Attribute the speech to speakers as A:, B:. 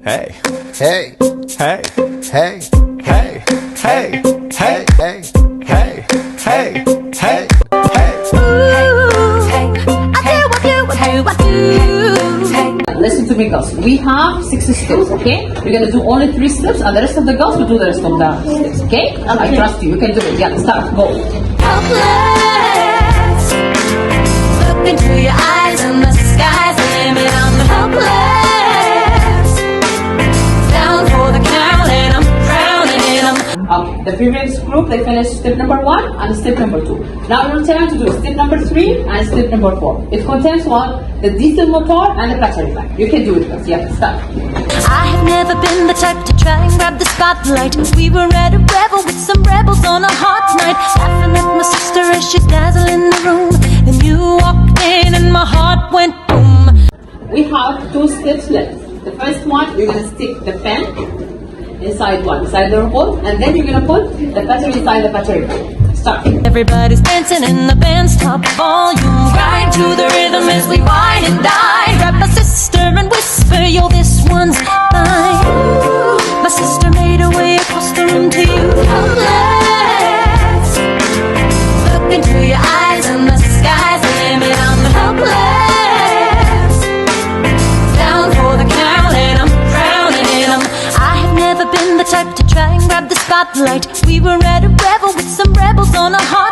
A: Hey.
B: Hey.
A: Hey.
B: Hey.
A: Hey. Hey. Hey.
B: Hey.
A: Hey. Hey. Hey.
C: Listen to me, girls. We have 60 steps, okay? We're gonna do only 3 steps, and the rest of the girls will do the rest of the steps, okay? I trust you. You can do it. Yeah, start. Go.
D: Helpless. Look into your eyes and the sky's the limit. I'm helpless. Down for the count and I'm drowning in them.
C: The previous group, they finished step number 1 and step number 2. Now your turn to do step number 3 and step number 4. It contains what? The diesel motor and the battery pack. You can do it, girls. Yeah, start.
D: I have never been the type to try and grab the spotlight. We were at a revel with some rebels on a hot night, laughing at my sister as she dazzled in the room. Then you walked in and my heart went boom.
C: We have 2 steps left. The first one, you're gonna stick the pen inside the robot, and then you're gonna put the battery inside the battery pack. Start.
D: Everybody's dancing in the band's top volume, grind to the rhythm as we wine and dine. Grab my sister and whisper, yo, this one's mine. My sister made her way across the room to you. Helpless. Look into your eyes and the sky's the limit. I'm helpless. Down for the count and I'm drowning in them. I have never been the type to try and grab the spotlight. We were at a revel with some rebels on a hot